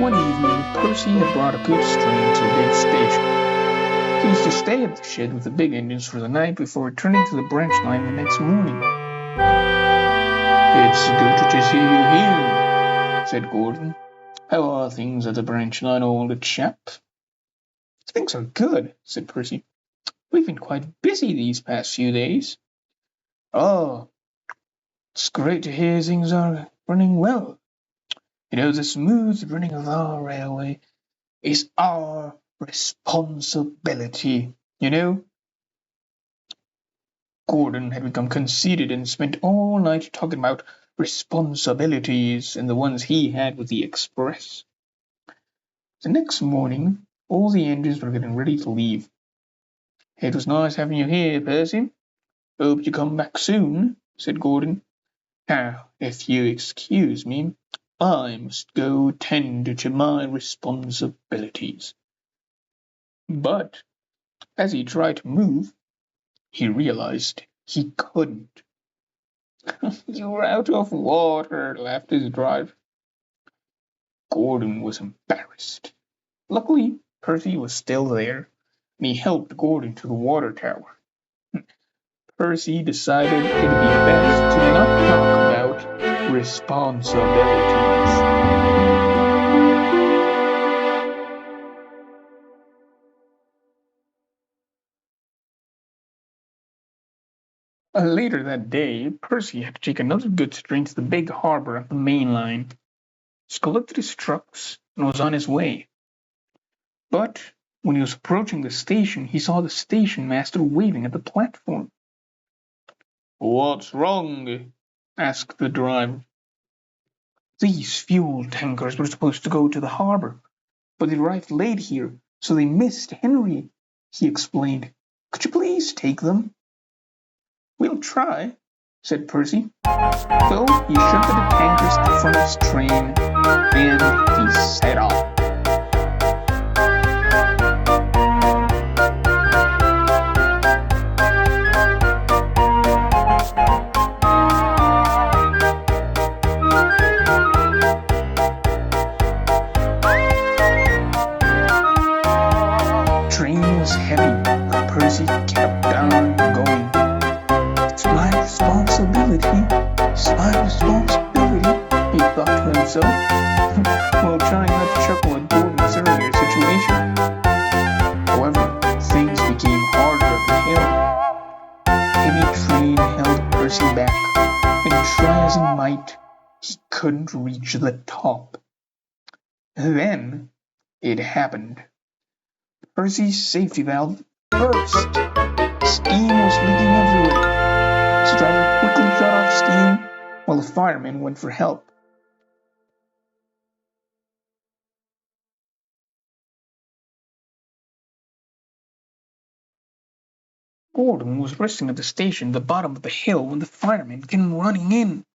One evening, Percy had brought a goods train to the big station. He was to stay at the shed with the big engines for the night before returning to the branch line the next morning. "It's good to see you here," said Gordon. "How are things at the branch line, old chap?" "Things are good," said Percy. "We've been quite busy these past few days." "Oh, it's great to hear things are running well. The smooth running of our railway is our responsibility, Gordon had become conceited and spent all night talking about responsibilities and the ones he had with the express. The next morning, all the engines were getting ready to leave. "It was nice having you here, Percy. Hope you come back soon," said Gordon. "Now, if you excuse me, I must go tend to my responsibilities." But as he tried to move, he realized he couldn't. "You're out of water," laughed his driver. Gordon was embarrassed. Luckily, Percy was still there, and he helped Gordon to the water tower. Percy decided it'd be best to not talk about responsibilities. Later that day, Percy had to take another goods train to the big harbor at the main line. He collected his trucks and was on his way. But when he was approaching the station, he saw the station master waving at the platform. "What's wrong?" asked the driver. "These fuel tankers were supposed to go to the harbor, but they arrived late here, so they missed Henry," he explained. "Could you please take them?" "We'll try," said Percy. So he shunted the tankers to the front of his train, and he set off. The train was heavy, but Percy kept on going. "It's my responsibility. It's my responsibility," he thought to himself, while trying not to chuckle at Gordon's earlier situation. However, things became harder at the hill. The heavy train held Percy back, and try as he might, he couldn't reach the top. Then it happened. Percy's safety valve burst. Steam was leaking everywhere. His driver quickly shut off steam while the firemen went for help. Gordon was resting at the station at the bottom of the hill when the firemen came running in.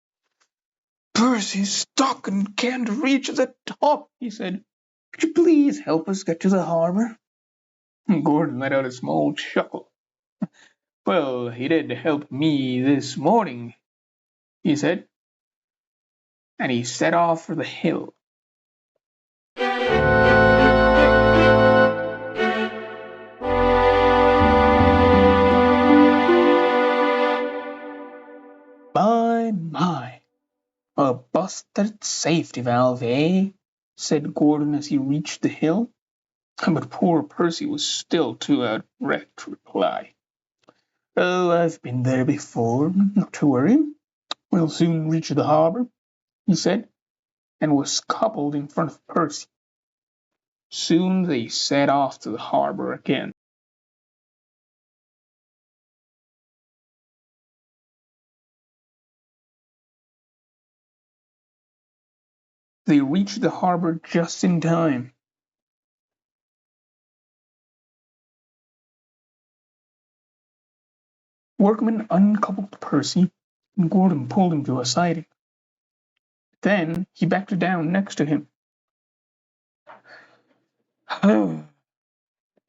"Percy's stuck and can't reach the top," he said. "Could you please help us get to the harbor?" Gordon let out a small chuckle. "Well, he did help me this morning," he said, and he set off for the hill. My, a busted safety valve, eh?" said Gordon as he reached the hill. But poor Percy was still too out of breath to reply. "Oh, I've been there before, not to worry. We'll soon reach the harbor," he said, and was coupled in front of Percy. Soon they set off to the harbor again. They reached the harbor just in time. Workman uncoupled Percy, and Gordon pulled him to a siding. Then he backed down next to him.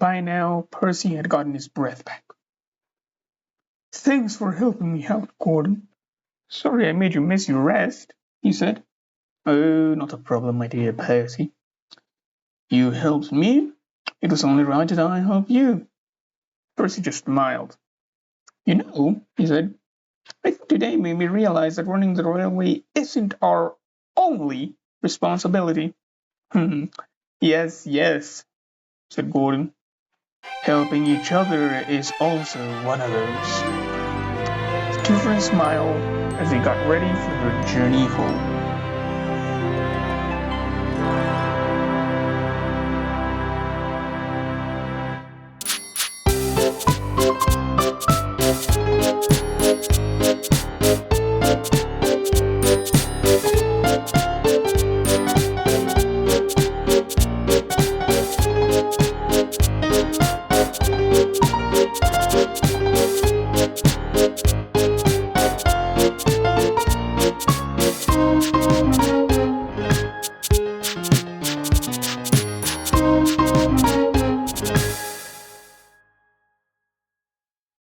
By now, Percy had gotten his breath back. "Thanks for helping me out, Gordon. Sorry I made you miss your rest," he said. "Oh, not a problem, my dear Percy. You helped me. It was only right that I help you. Percy just smiled. You know, he said, I think today made me realize that running the railway isn't our only responsibility. Yes, yes, said Gordon. Helping each other is also one of those. The two friends smiled as they got ready for their journey home.